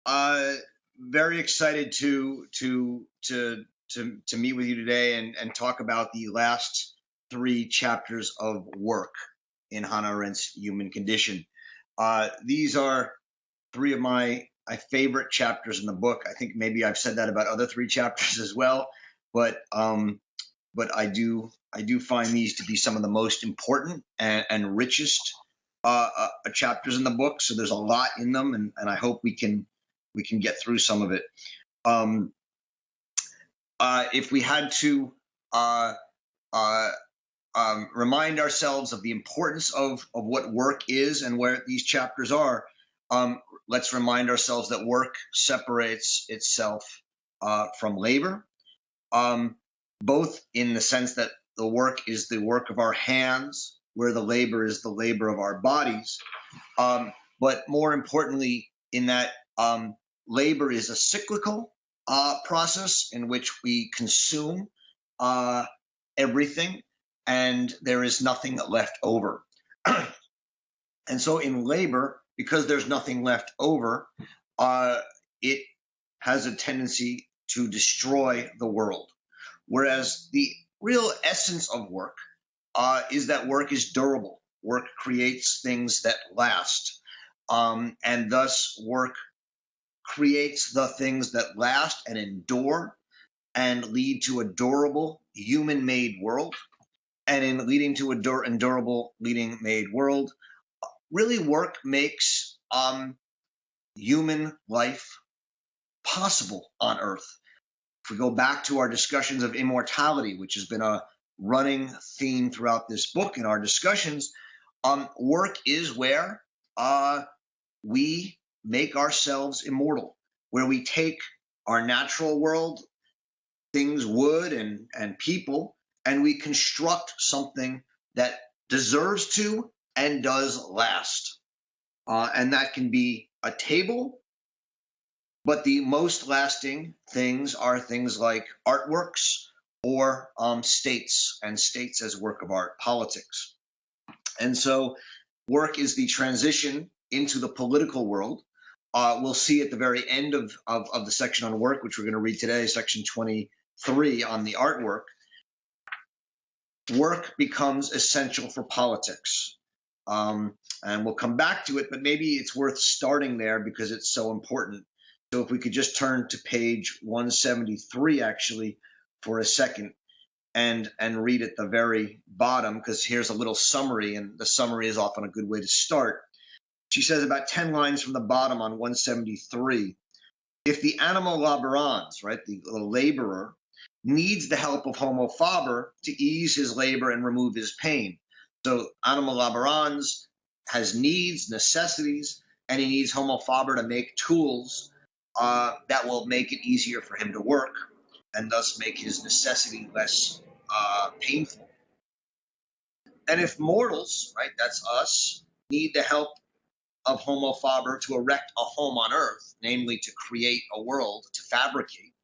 Uh, very excited to meet with you today and talk about the last three chapters of work in Hannah Arendt's Human Condition. These are three of my favorite chapters in the book. I think maybe I've said that about other three chapters as well, but I do find these to be some of the most important and richest chapters in the book. So there's a lot in them, and I hope we can get through some of it. If we had to remind ourselves of the importance of what work is and where these chapters are, let's remind ourselves that work separates itself from labor, both in the sense that the work is the work of our hands, where the labor is the labor of our bodies, but more importantly, in that labor is a cyclical process in which we consume everything, and there is nothing left over. And so in labor, because there's nothing left over, it has a tendency to destroy the world. Whereas the real essence of work is that work is durable. Work creates things that last. And thus work creates the things that last and endure and lead to a durable human-made world. And in leading to a durable leading-made world, really work makes human life possible on Earth. If we go back to our discussions of immortality, which has been a running theme throughout this book in our discussions, work is where we make ourselves immortal, where we take our natural world, things, wood and people, and we construct something that deserves to and does last. And that can be a table, but the most lasting things are things like artworks or states, and states as work of art, politics. And so work is the transition into the political world. We'll see at the very end of the section on work, which we're going to read today, section 23 on the artwork, work becomes essential for politics. And we'll come back to it, but maybe it's worth starting there because it's so important. So if we could just turn to page 173 actually for a second and read at the very bottom, because here's a little summary, and the summary is often a good way to start. She says about 10 lines from the bottom on 173, if the animal laborans, right, the laborer, needs the help of homo faber to ease his labor and remove his pain. So animal laborans has needs, necessities, and he needs homo faber to make tools that will make it easier for him to work and thus make his necessity less painful. And if mortals, right, that's us, need the help of homo faber to erect a home on earth, namely to create a world, to fabricate,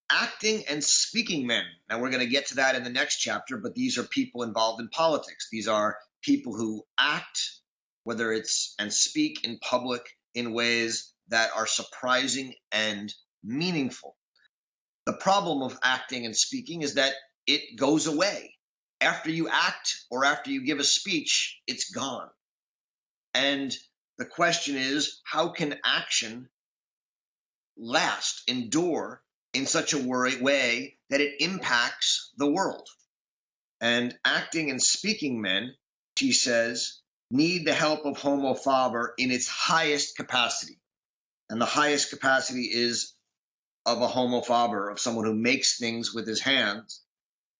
acting and speaking men. Now we're going to get to that in the next chapter, but these are people involved in politics. These are people who act, whether it's and speak in public in ways that are surprising and meaningful. The problem of acting and speaking is that it goes away. After you act or after you give a speech, it's gone. And the question is, how can action last, endure in such a way that it impacts the world? And acting and speaking men, she says, need the help of homo faber in its highest capacity. And the highest capacity is of a homo faber, of someone who makes things with his hands,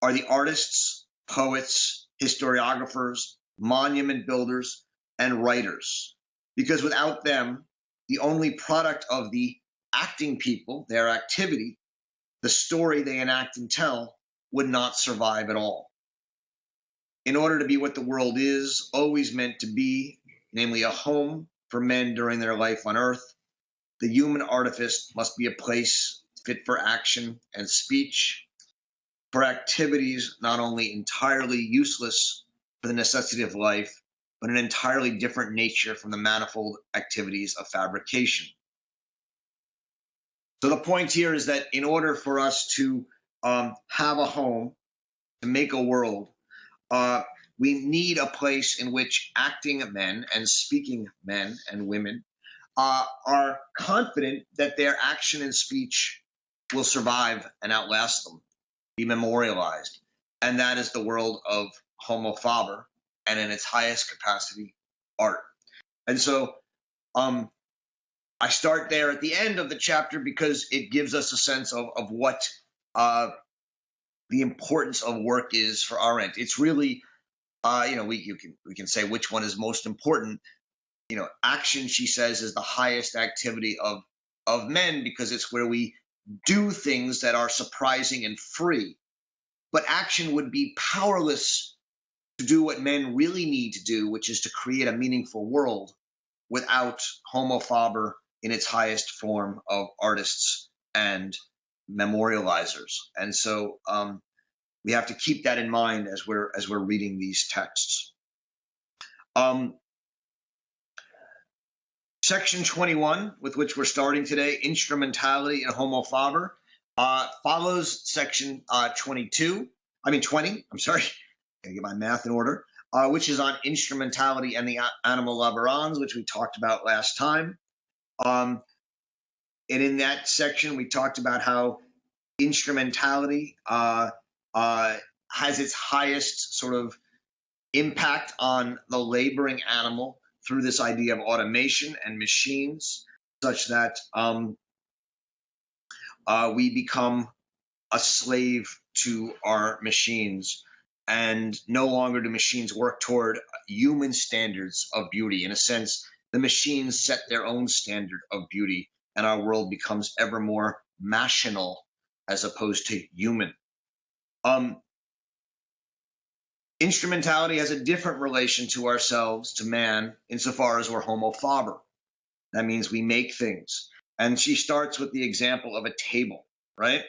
are the artists, poets, historiographers, monument builders, and writers. Because without them, the only product of the acting people, their activity, the story they enact and tell, would not survive at all. In order to be what the world is always meant to be, namely a home for men during their life on earth, the human artifice must be a place fit for action and speech, for activities not only entirely useless for the necessity of life, but an entirely different nature from the manifold activities of fabrication. So the point here is that in order for us to have a home, to make a world, we need a place in which acting men and speaking men and women are confident that their action and speech will survive and outlast them, be memorialized. And that is the world of Homo Faber, and in its highest capacity, art. And so I start there at the end of the chapter because it gives us a sense of what the importance of work is for Arendt. It's really, we can say which one is most important. Action, she says, is the highest activity of men because it's where we do things that are surprising and free. But action would be powerless to do what men really need to do, which is to create a meaningful world, without Homo Faber in its highest form of artists and memorializers. And so we have to keep that in mind as we're reading these texts. Section 21, with which we're starting today, instrumentality in Homo Faber, follows section 20. I'm sorry, gotta get my math in order, which is on instrumentality and the animal laborans, which we talked about last time. And in that section, we talked about how instrumentality has its highest sort of impact on the laboring animal through this idea of automation and machines, such that we become a slave to our machines, and no longer do machines work toward human standards of beauty. In a sense, the machines set their own standard of beauty, and our world becomes ever more machinal as opposed to human. Instrumentality has a different relation to ourselves, to man, insofar as we're Homo Faber. That means we make things. And she starts with the example of a table, right?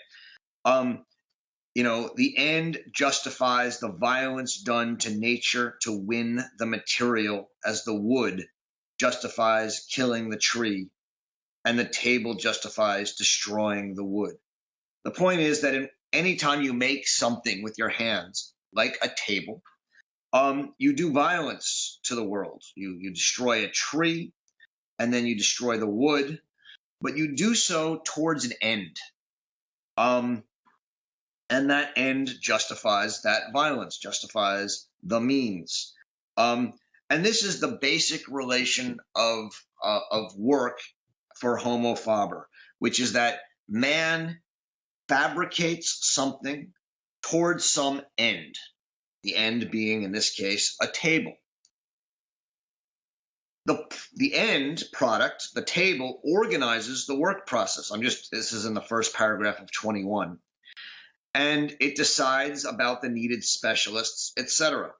The end justifies the violence done to nature to win the material, as the wood justifies killing the tree, and the table justifies destroying the wood. The point is that anytime you make something with your hands, like a table, you do violence to the world. You destroy a tree, and then you destroy the wood, but you do so towards an end. And that end justifies that violence, justifies the means. And this is the basic relation of work for Homo Faber, which is that man fabricates something towards some end, the end being, in this case, a table. The end product, the table, organizes the work process. This is in the first paragraph of 21. And it decides about the needed specialists, etc.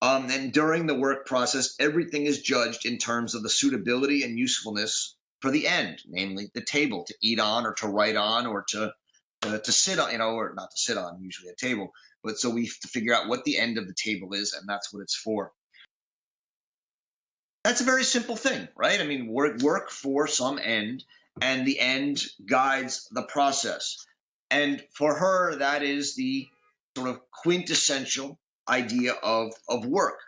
And during the work process, everything is judged in terms of the suitability and usefulness for the end, namely the table, to eat on or to write on or to sit on, or not to sit on, usually a table. But so we have to figure out what the end of the table is, and that's what it's for. That's a very simple thing, right? I mean, work for some end, and the end guides the process. And for her, that is the sort of quintessential idea of work.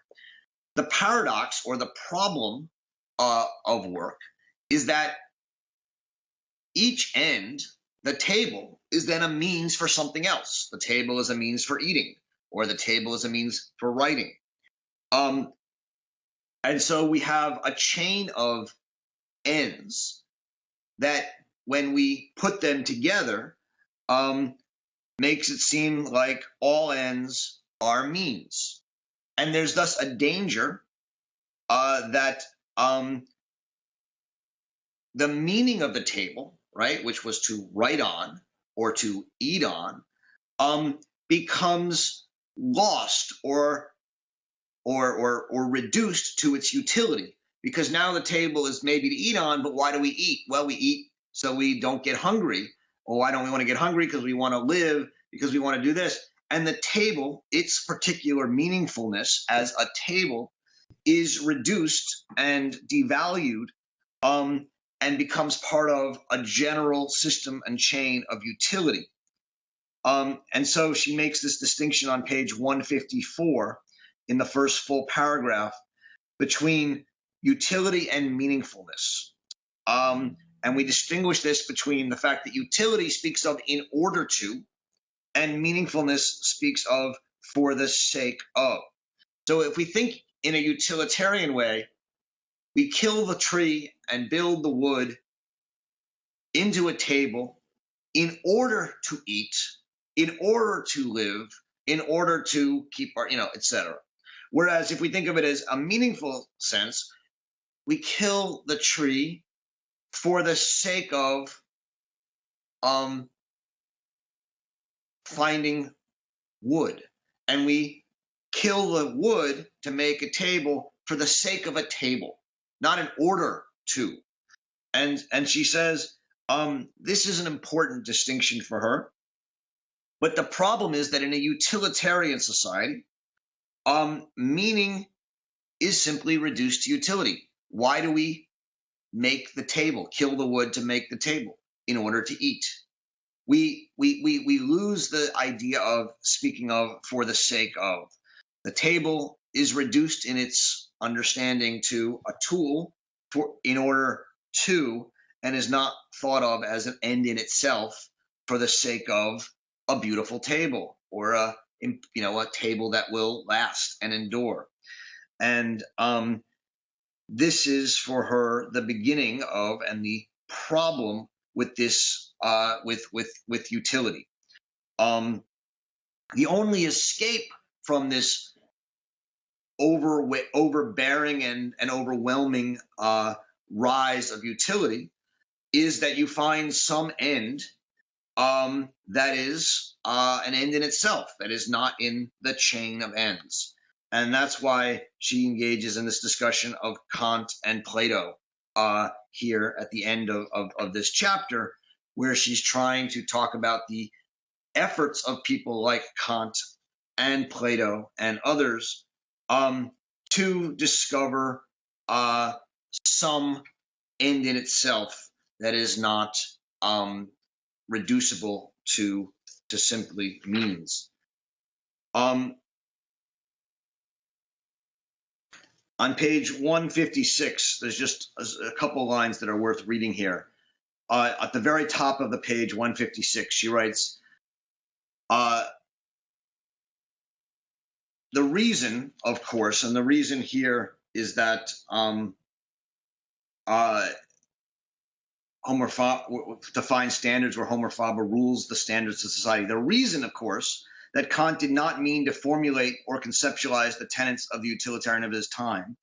The paradox or the problem of work is that each end, the table, is then a means for something else. The table is a means for eating, or the table is a means for writing. And so we have a chain of ends that, when we put them together, makes it seem like all ends are means. And there's thus a danger that the meaning of the table, right, which was to write on or to eat on, becomes lost or reduced to its utility, because now the table is maybe to eat on, but why do we eat? Well, we eat so we don't get hungry. Or why don't we want to get hungry? Because we want to live, because we want to do this. And the table, its particular meaningfulness as a table, is reduced and devalued, and becomes part of a general system and chain of utility. And so she makes this distinction on page 154 in the first full paragraph between utility and meaningfulness. And we distinguish this between the fact that utility speaks of in order to, and meaningfulness speaks of for the sake of. So if we think in a utilitarian way, we kill the tree and build the wood into a table in order to eat, in order to live, in order to keep our, etc. Whereas if we think of it as a meaningful sense, we kill the tree for the sake of finding wood. And we kill the wood to make a table for the sake of a table, not in order to. And she says this is an important distinction for her. But the problem is that in a utilitarian society, meaning is simply reduced to utility. Why do we make the table, kill the wood to make the table? In order to eat. We lose the idea of speaking of for the sake of. The table is reduced in its understanding to a tool for in order to, and is not thought of as an end in itself for the sake of a beautiful table or a table that will last and endure. And this is for her the beginning of and the problem with this with utility. The only escape from this overbearing and overwhelming rise of utility is that you find some end that is an end in itself, that is not in the chain of ends. And that's why she engages in this discussion of Kant and Plato here at the end of this chapter, where she's trying to talk about the efforts of people like Kant and Plato and others to discover some end in itself that is not reducible to simply means. On page 156, there's just a couple lines that are worth reading here. At the very top of the page 156, she writes, the reason, of course, and the reason here is that define standards where Homer Faber rules the standards of society. The reason, of course, that Kant did not mean to formulate or conceptualize the tenets of the utilitarian of his time,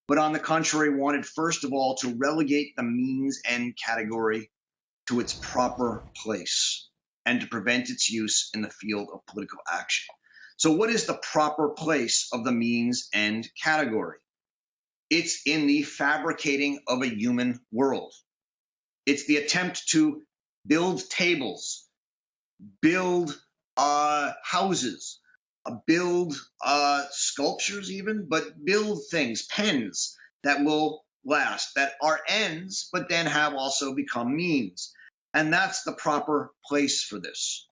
but on the contrary wanted first of all to relegate the means-end category to its proper place and to prevent its use in the field of political action. So what is the proper place of the means-end category? It's in the fabricating of a human world. It's the attempt to build tables, build houses, build sculptures even, but build things, pens that will last, that are ends, but then have also become means. And that's the proper place for this.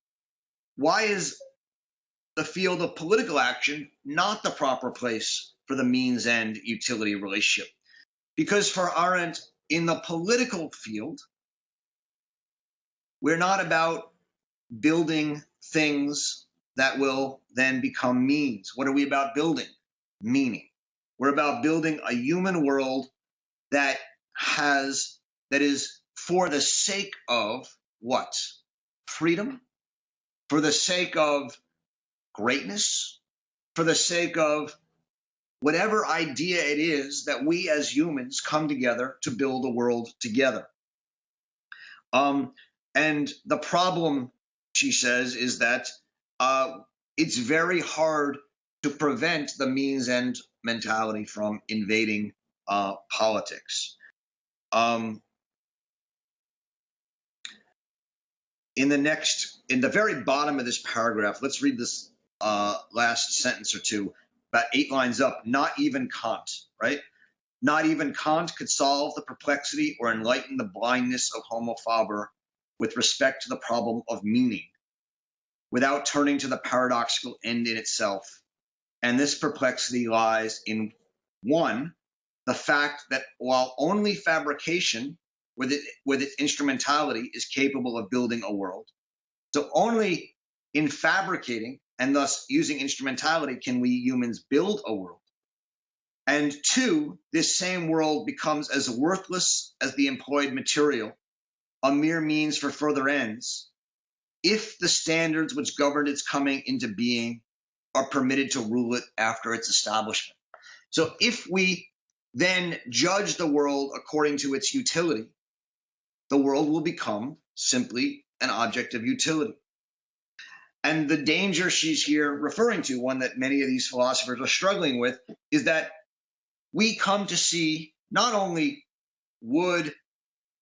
Why is the field of political action not the proper place for the means-end utility relationship? Because for Arendt, in the political field, we're not about building things that will then become means. What are we about building? Meaning. We're about building a human world that is for the sake of what? Freedom, for the sake of greatness, for the sake of whatever idea it is that we as humans come together to build a world together. And the problem, she says, is that it's very hard to prevent the means-end mentality from invading politics. In the very bottom of this paragraph, let's read this last sentence or two. about 8 lines up, not even Kant, right? Not even Kant could solve the perplexity or enlighten the blindness of Homo faber with respect to the problem of meaning, without turning to the paradoxical end in itself. And this perplexity lies in, one, the fact that while only fabrication with its instrumentality is capable of building a world, so only in fabricating and thus using instrumentality can we humans build a world. And two, this same world becomes as worthless as the employed material, a mere means for further ends, if the standards which govern its coming into being are permitted to rule it after its establishment. So if we then judge the world according to its utility, the world will become simply an object of utility. And the danger she's here referring to, one that many of these philosophers are struggling with, is that we come to see not only wood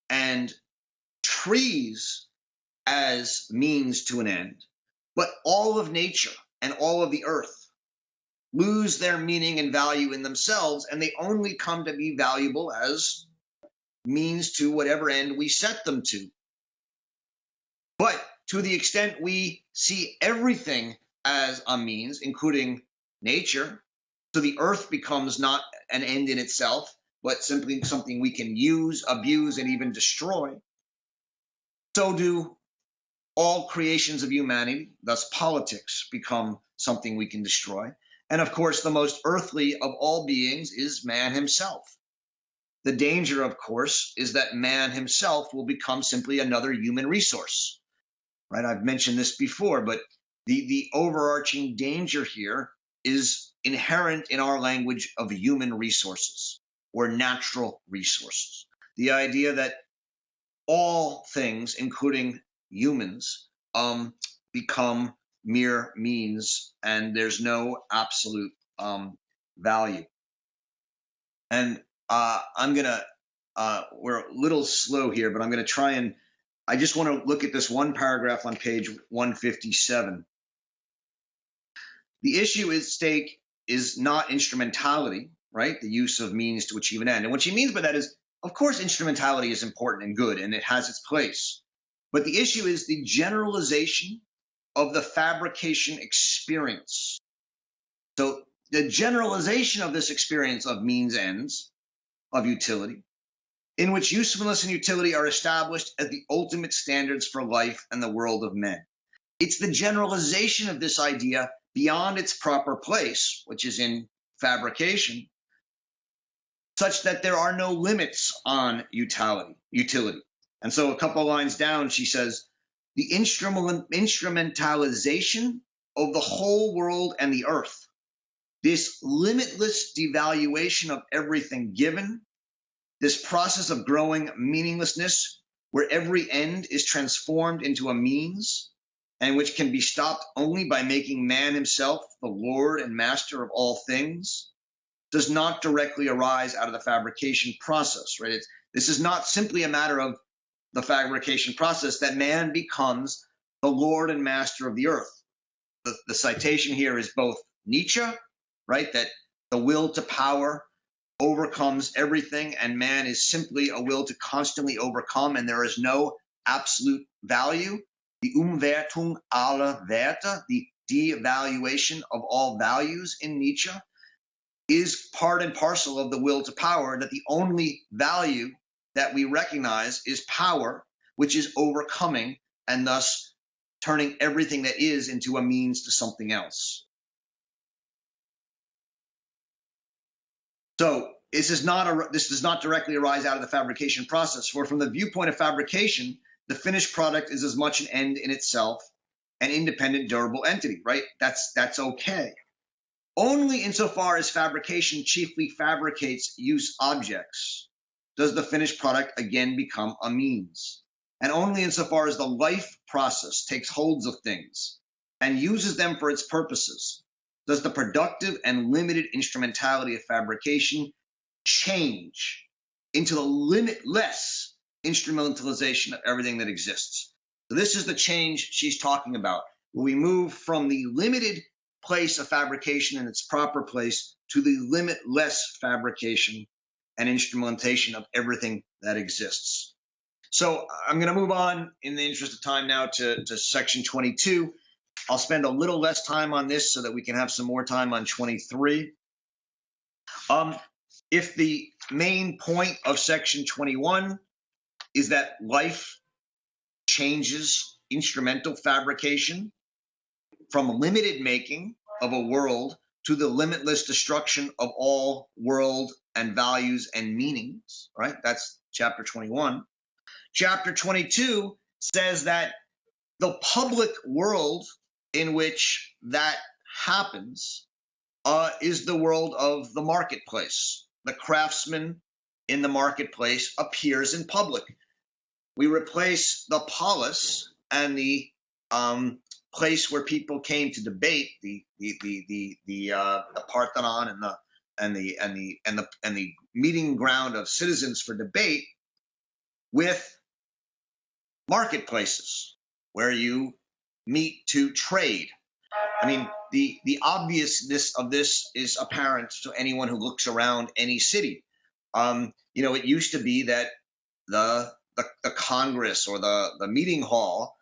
and trees as means to an end, but all of nature and all of the earth lose their meaning and value in themselves, and they only come to be valuable as means to whatever end we set them to. But to the extent we see everything as a means, including nature, so the earth becomes not an end in itself, but simply something we can use, abuse, and even destroy, so do all creations of humanity, thus politics, become something we can destroy. And of course, the most earthly of all beings is man himself. The danger, of course, is that man himself will become simply another human resource. Right? I've mentioned this before, but the overarching danger here is inherent in our language of human resources or natural resources. The idea that all things, including humans, become mere means, and there's no absolute value. And we're a little slow here, but I'm gonna try and, I just want to look at this one paragraph on page 157. The issue at stake is not instrumentality, right? The use of means to achieve an end. And what she means by that is, of course, instrumentality is important and good, and it has its place. But the issue is the generalization of the fabrication experience. So the generalization of this experience of means ends, of utility, in which usefulness and utility are established as the ultimate standards for life and the world of men. It's the generalization of this idea beyond its proper place, which is in fabrication, such that there are no limits on utility. And so a couple of lines down, she says, the instrumentalization of the whole world and the earth, this limitless devaluation of everything given, this process of growing meaninglessness where every end is transformed into a means and which can be stopped only by making man himself the Lord and master of all things, does not directly arise out of the fabrication process, right? This is not simply a matter of the fabrication process that man becomes the Lord and master of the earth. The citation here is both Nietzsche, right, that the will to power overcomes everything, and man is simply a will to constantly overcome, and there is no absolute value. The Umwertung aller Werte, the devaluation of all values in Nietzsche, is part and parcel of the will to power, that the only value that we recognize is power, which is overcoming and thus turning everything that is into a means to something else. So this does not directly arise out of the fabrication process, for from the viewpoint of fabrication, the finished product is as much an end in itself, an independent, durable entity, right? That's okay. Only insofar as fabrication chiefly fabricates use objects does the finished product again become a means. And only insofar as the life process takes holds of things and uses them for its purposes does the productive and limited instrumentality of fabrication change into the limitless instrumentalization of everything that exists. So this is the change she's talking about, where we move from the limited place a fabrication in its proper place to the limitless fabrication and instrumentation of everything that exists. So I'm going to move on in the interest of time now to section 22. I'll spend a little less time on this so that we can have some more time on 23. If the main point of section 21 is that life changes instrumental fabrication from limited making of a world to the limitless destruction of all world and values and meanings, right? That's chapter 21. Chapter 22 says that the public world in which that happens is the world of the marketplace. The craftsman in the marketplace appears in public. We replace the polis and the place where people came to debate, the Parthenon and the meeting ground of citizens for debate, with marketplaces where you meet to trade. I mean, the obviousness of this is apparent to anyone who looks around any city. It used to be that the Congress or the meeting hall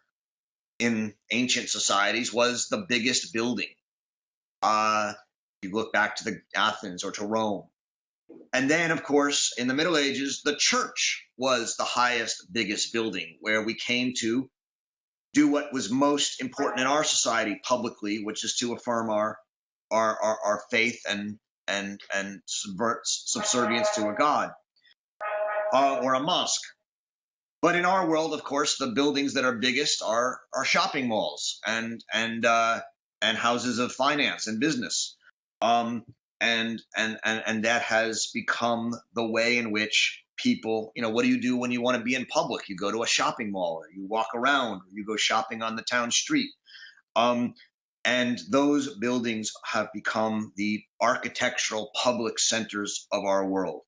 in ancient societies was the biggest building. You look back to the Athens or to Rome. And then, of course, in the Middle Ages, the church was the highest, biggest building where we came to do what was most important in our society publicly, which is to affirm our faith and subservience to a god or a mosque. But in our world, of course, the buildings that are biggest are shopping malls and houses of finance and business. And that has become the way in which people, what do you do when you want to be in public? You go to a shopping mall, or you walk around, or you go shopping on the town street. And those buildings have become the architectural public centers of our world.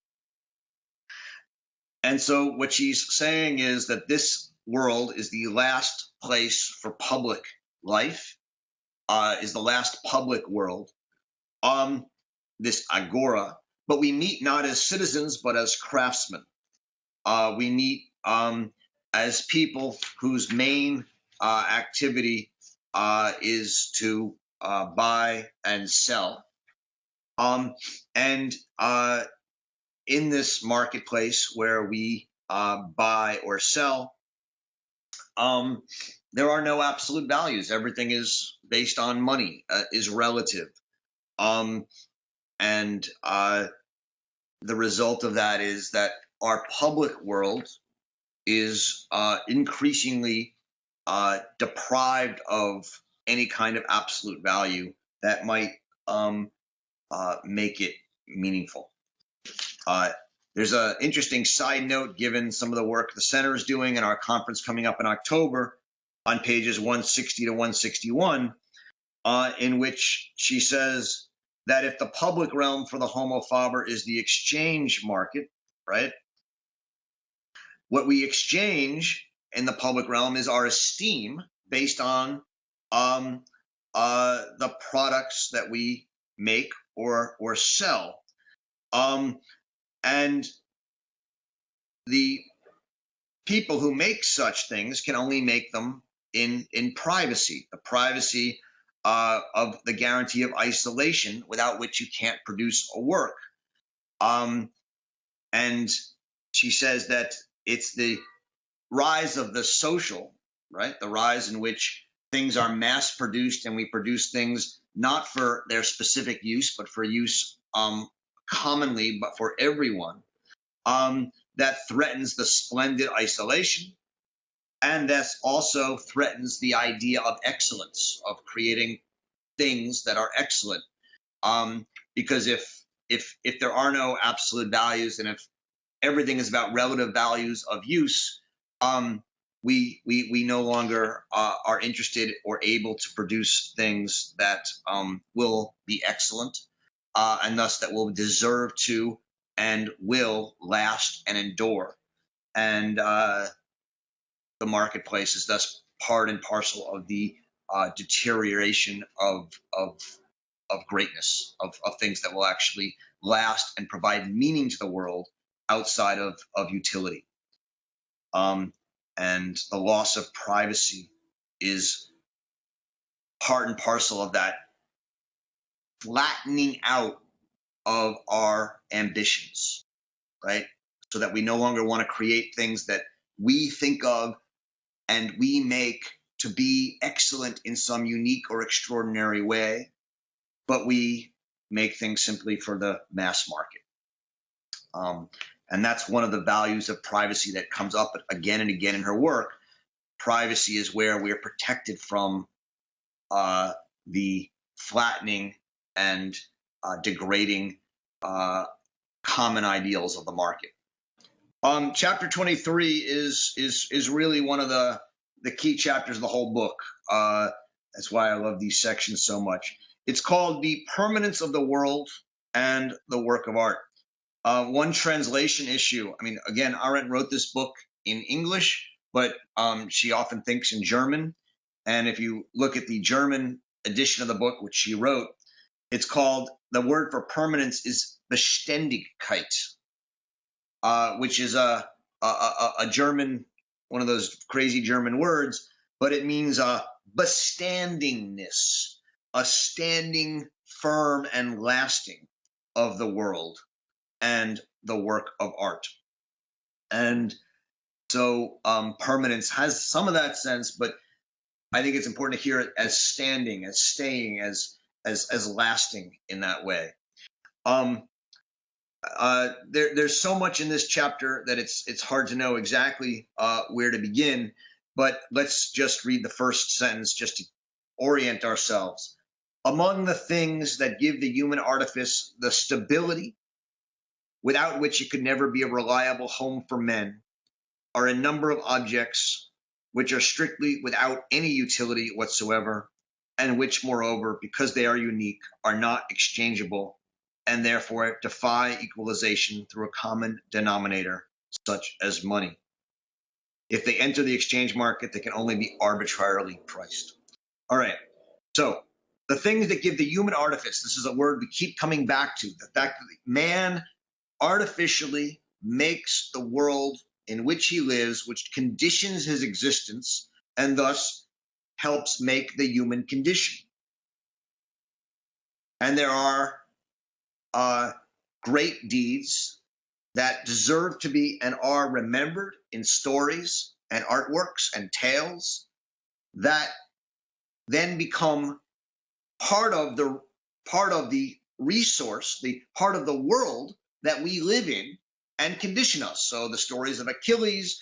And so what she's saying is that this world is the last place for public life, is the last public world, this agora, but we meet not as citizens, but as craftsmen. We meet as people whose main activity is to buy and sell. And in this marketplace where we buy or sell, there are no absolute values. Everything is based on money, is relative. And the result of that is that our public world is increasingly deprived of any kind of absolute value that might make it meaningful. There's an interesting side note given some of the work the center is doing in our conference coming up in October on pages 160 to 161, in which she says that if the public realm for the homo faber is the exchange market, right? What we exchange in the public realm is our esteem based on the products that we make or sell. And the people who make such things can only make them in privacy, the privacy of the guarantee of isolation, without which you can't produce a work. And she says that it's the rise of the social, right? The rise in which things are mass produced and we produce things not for their specific use, but for use commonly, but for everyone, that threatens the splendid isolation. And that also threatens the idea of excellence, of creating things that are excellent. Because if there are no absolute values, and if everything is about relative values of use, we no longer are interested or able to produce things that will be excellent, and thus that will deserve to and will last and endure. And the marketplace is thus part and parcel of the deterioration of greatness, of things that will actually last and provide meaning to the world outside of utility. And the loss of privacy is part and parcel of that flattening out of our ambitions, right? So that we no longer want to create things that we think of and we make to be excellent in some unique or extraordinary way, but we make things simply for the mass market. And that's one of the values of privacy that comes up again and again in her work. Privacy is where we're protected from the flattening and degrading common ideals of the market. Chapter 23 is really one of the key chapters of the whole book. That's why I love these sections so much. It's called The Permanence of the World and the Work of Art. One translation issue. I mean, again, Arendt wrote this book in English, but she often thinks in German. And if you look at the German edition of the book, which she wrote, it's called, the word for permanence is Beständigkeit, which is a German, one of those crazy German words, but it means bestandingness, a standing firm and lasting of the world and the work of art. And so permanence has some of that sense, but I think it's important to hear it as standing, as staying, as lasting in that way. There's so much in this chapter that it's hard to know exactly where to begin, but let's just read the first sentence just to orient ourselves. Among the things that give the human artifice the stability without which it could never be a reliable home for men are a number of objects which are strictly without any utility whatsoever, and which, moreover, because they are unique, are not exchangeable, and therefore defy equalization through a common denominator, such as money. If they enter the exchange market, they can only be arbitrarily priced. All right, so the things that give the human artifice, this is a word we keep coming back to, the fact that man artificially makes the world in which he lives, which conditions his existence, and thus helps make the human condition. And there are great deeds that deserve to be and are remembered in stories and artworks and tales that then become part of the resource, the part of the world that we live in and condition us. So the stories of Achilles,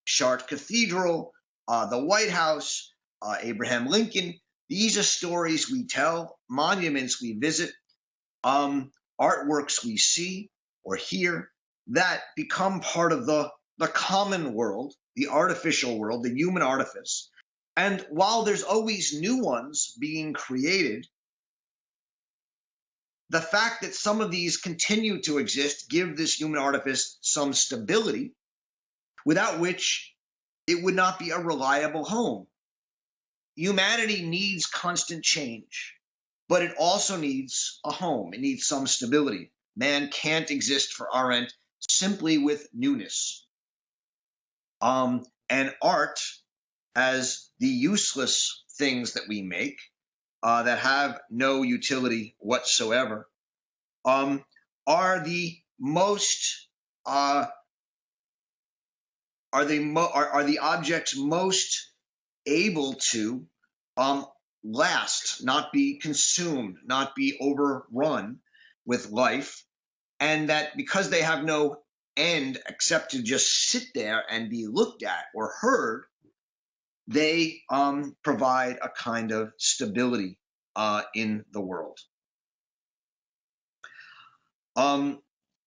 Chartres Cathedral, the White House, Abraham Lincoln, these are stories we tell, monuments we visit, artworks we see or hear that become part of the common world, the artificial world, the human artifice. And while there's always new ones being created, the fact that some of these continue to exist give this human artifice some stability, without which it would not be a reliable home. Humanity needs constant change, but it also needs a home. It needs some stability. Man can't exist, for Arendt, simply with newness. And art, as the useless things that we make, that have no utility whatsoever, are the objects most able to last, not be consumed, not be overrun with life, and that because they have no end except to just sit there and be looked at or heard, they provide a kind of stability in the world. And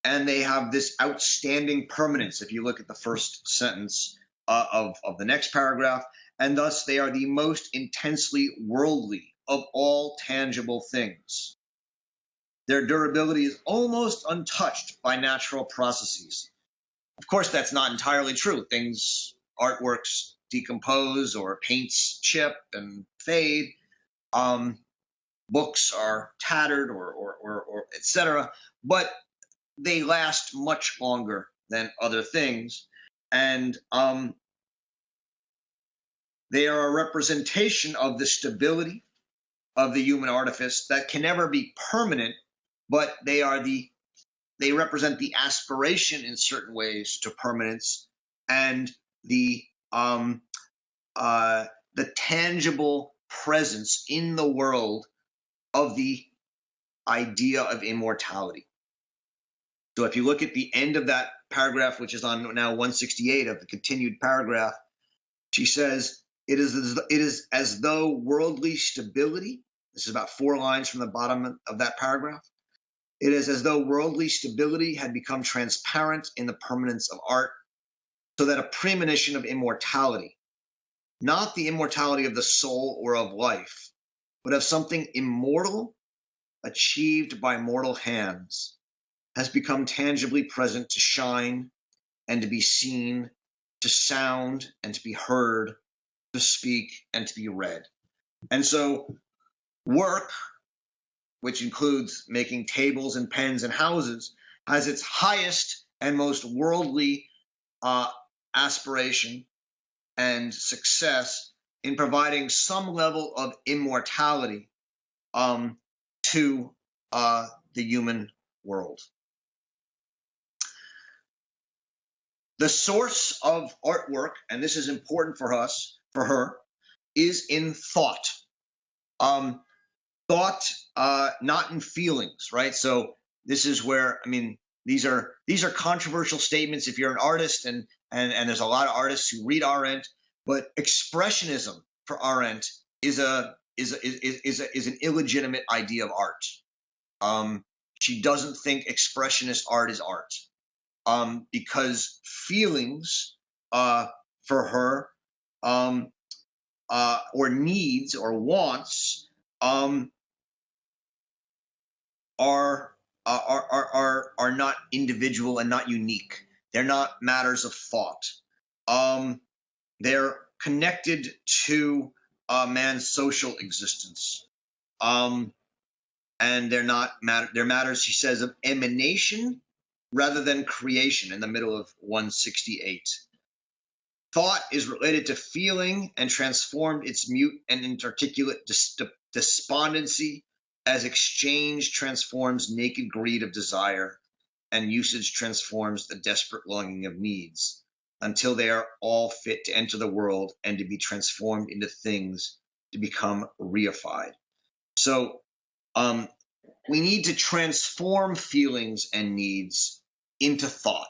they have this outstanding permanence, if you look at the first sentence of the next paragraph, and thus they are the most intensely worldly of all tangible things. Their durability is almost untouched by natural processes. Of course, that's not entirely true. Artworks decompose or paints chip and fade. books are tattered or etc., but they last much longer than other things, and they are a representation of the stability of the human artifice that can never be permanent, but they represent the aspiration in certain ways to permanence and the tangible presence in the world of the idea of immortality. So if you look at the end of that paragraph, which is on now 168 of the continued paragraph, she says, it is as though worldly stability, this is about 4 lines from the bottom of that paragraph, it is as though worldly stability had become transparent in the permanence of art, so that a premonition of immortality, not the immortality of the soul or of life, but of something immortal achieved by mortal hands, has become tangibly present to shine and to be seen, to sound and to be heard, to speak and to be read. And so work, which includes making tables and pens and houses, has its highest and most worldly aspiration and success in providing some level of immortality to the human world. The source of artwork, and this is important for her, is in thought. Thought, not in feelings, right? So this is where, I mean, these are controversial statements if you're an artist, and there's a lot of artists who read Arendt, but expressionism for Arendt is an illegitimate idea of art. She doesn't think expressionist art is art. Because feelings for her or needs or wants are not individual and not unique. They're not matters of thought. They're connected to man's social existence, and they're matters, she says, of emanation rather than creation, in the middle of 168. Thought is related to feeling and transformed its mute and inarticulate despondency as exchange transforms naked greed of desire and usage transforms the desperate longing of needs, until they are all fit to enter the world and to be transformed into things to become reified. So we need to transform feelings and needs into thought.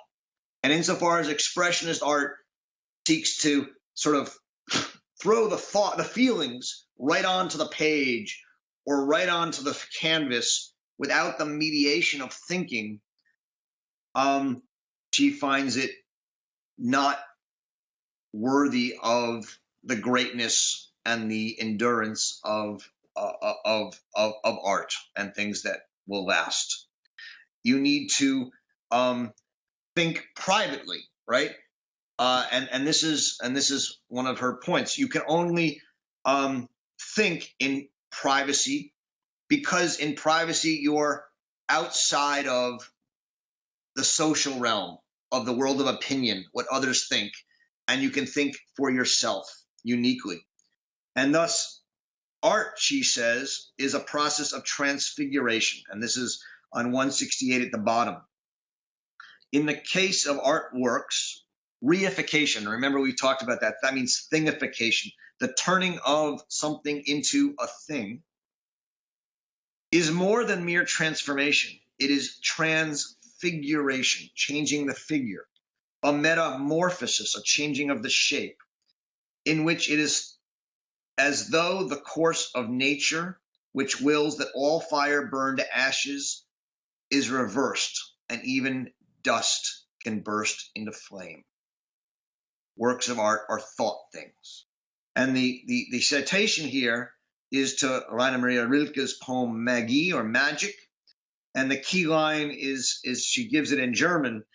And insofar as expressionist art seeks to sort of throw the feelings right onto the page or right onto the canvas without the mediation of thinking, she finds it not worthy of the greatness and the endurance of art and things that will last. You need to think privately, right? And this is one of her points. You can only think in privacy, because in privacy you're outside of the social realm, of the world of opinion, what others think, and you can think for yourself uniquely. And thus, art, she says, is a process of transfiguration, and this is on 168 at the bottom. In the case of artworks, reification, remember we talked about that, that means thingification, the turning of something into a thing, is more than mere transformation. It is transfiguration, changing the figure, a metamorphosis, a changing of the shape, in which it is as though the course of nature, which wills that all fire burn to ashes, is reversed, and even dust can burst into flame. Works of art are thought things. And the citation here is to Rainer Maria Rilke's poem Magie, or Magic. And the key line is she gives it in German.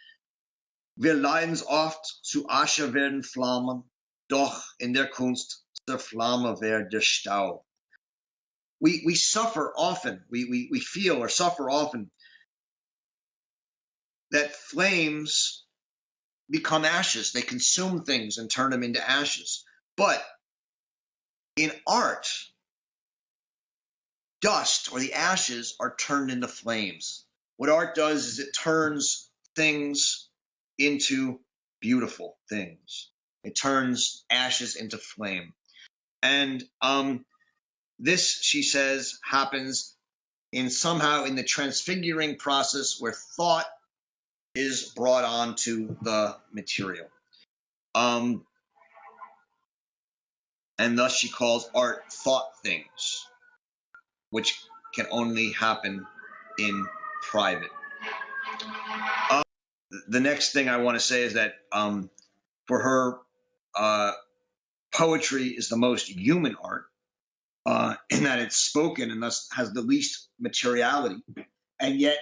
Wir leiden oft zu Asche werden Flammen, doch in der Kunst der Flamme wird der Stau. we suffer often, we feel or suffer often that flames become ashes. They consume things and turn them into ashes. But in art, dust or the ashes are turned into flames. What art does is it turns things into beautiful things. It turns ashes into flame. And this, she says, happens somehow in the transfiguring process where thought is brought onto the material. And thus she calls art thought things, which can only happen in private. The next thing I want to say is that for her, poetry is the most human art, in that it's spoken and thus has the least materiality. And yet,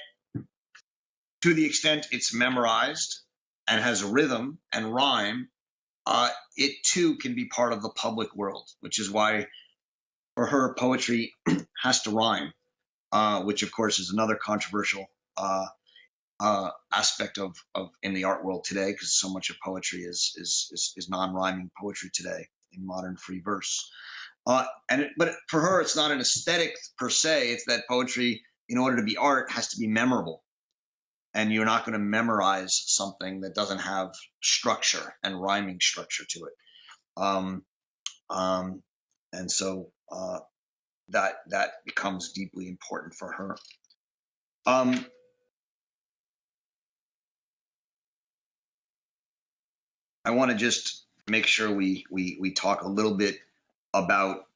to the extent it's memorized and has rhythm and rhyme, it too can be part of the public world, which is why for her poetry has to rhyme, which of course is another controversial aspect of in the art world today, because so much of poetry is non-rhyming poetry today in modern free verse. But for her, it's not an aesthetic per se. It's that poetry, in order to be art, has to be memorable. And you're not going to memorize something that doesn't have structure and rhyming structure to it. And so that becomes deeply important for her. I want to just make sure we talk a little bit about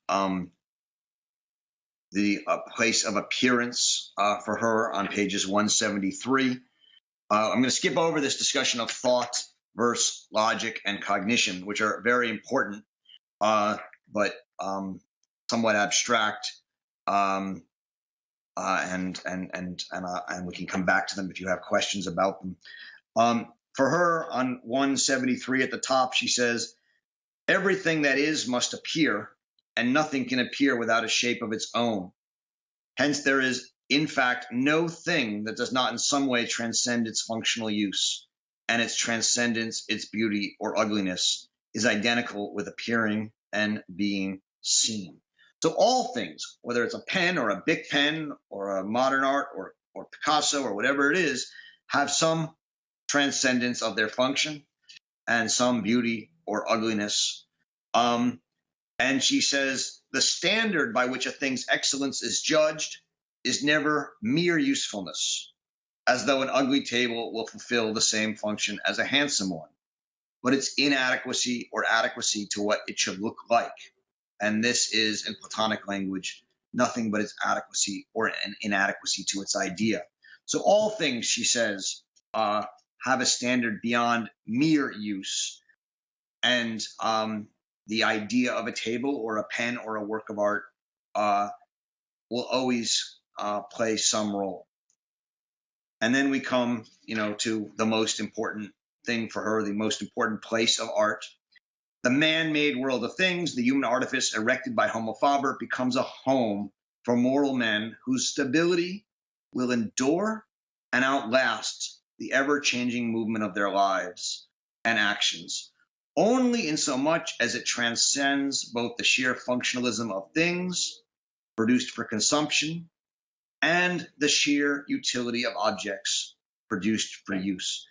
the place of appearance for her on pages 173. I'm going to skip over this discussion of thought versus logic and cognition, which are very important, but somewhat abstract, and we can come back to them if you have questions about them. For her, on 173 at the top, she says, everything that is must appear, and nothing can appear without a shape of its own. Hence, there is, in fact, no thing that does not in some way transcend its functional use, and its transcendence, its beauty or ugliness, is identical with appearing and being seen. So all things, whether it's a pen or a Bic pen or a modern art or Picasso or whatever it is, have some transcendence of their function and some beauty or ugliness. And she says the standard by which a thing's excellence is judged is never mere usefulness, as though an ugly table will fulfill the same function as a handsome one, but its inadequacy or adequacy to what it should look like. And this is, in Platonic language, nothing but its adequacy or an inadequacy to its idea. So all things, she says, have a standard beyond mere use. And the idea of a table or a pen or a work of art will always play some role. And then we come, to the most important thing for her, the most important place of art. The man-made world of things, the human artifice erected by Homo Faber, becomes a home for mortal men whose stability will endure and outlast the ever-changing movement of their lives and actions, only in so much as it transcends both the sheer functionalism of things produced for consumption and the sheer utility of objects produced for use.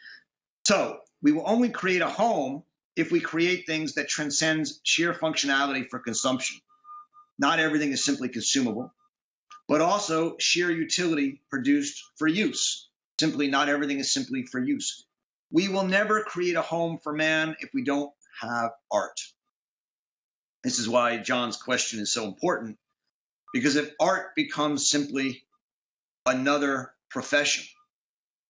So we will only create a home if we create things that transcends sheer functionality for consumption. Not everything is simply consumable, but also sheer utility produced for use. Simply, not everything is simply for use. We will never create a home for man if we don't have art. This is why John's question is so important, because if art becomes simply another profession,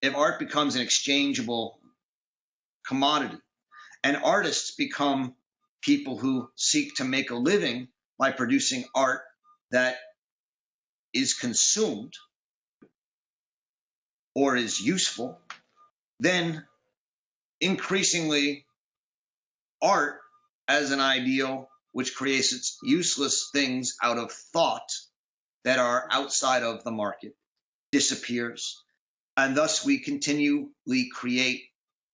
if art becomes an exchangeable commodity, and artists become people who seek to make a living by producing art that is consumed or is useful, then increasingly art as an ideal which creates its useless things out of thought that are outside of the market disappears. And thus we continually create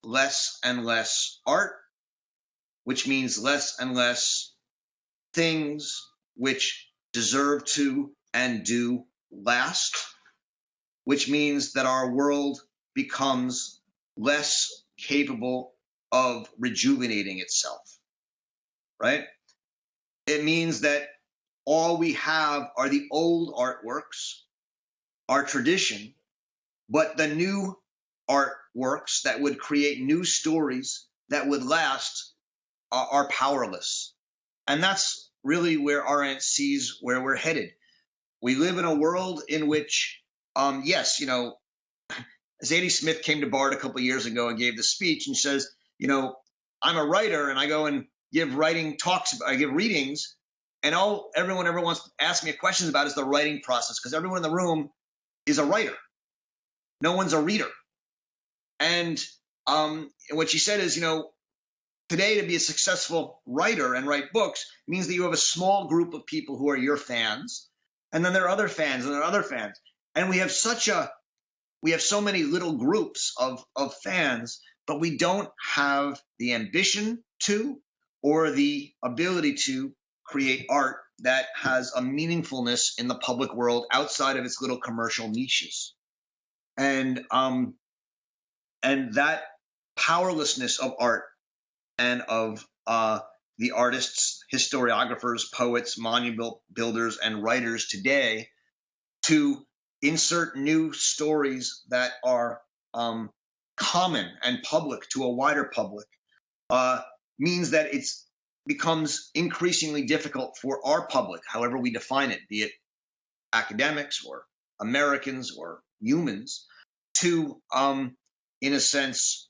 less and less art, which means less and less things which deserve to and do last, which means that our world becomes less capable of rejuvenating itself, right? It means that all we have are the old artworks, our tradition, but the new artworks that would create new stories that would last are powerless. And that's really where Arendt sees where we're headed. We live in a world in which, yes, Zadie Smith came to Bard a couple of years ago and gave the speech and says, I'm a writer and I go and give writing talks, I give readings, and all everyone ever wants to ask me questions about is the writing process, because everyone in the room is a writer. No one's a reader. And what she said is, today to be a successful writer and write books means that you have a small group of people who are your fans, and then there are other fans, and there are other fans. And we have so many little groups of fans, but we don't have the ambition to or the ability to create art that has a meaningfulness in the public world outside of its little commercial niches. And that powerlessness of art and of the artists, historiographers, poets, monument builders, and writers today to insert new stories that are common and public to a wider public means that it becomes increasingly difficult for our public, however we define it, be it academics or Americans or humans, to, in a sense,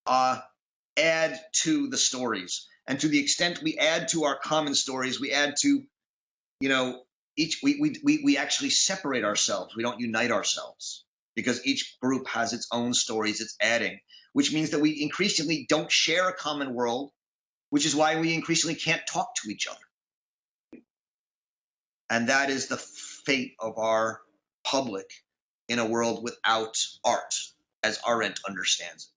add to the stories. And to the extent we add to our common stories, we add to, we actually separate ourselves. We don't unite ourselves because each group has its own stories it's adding, which means that we increasingly don't share a common world, which is why we increasingly can't talk to each other. And that is the fate of our public in a world without art, as Arendt understands it.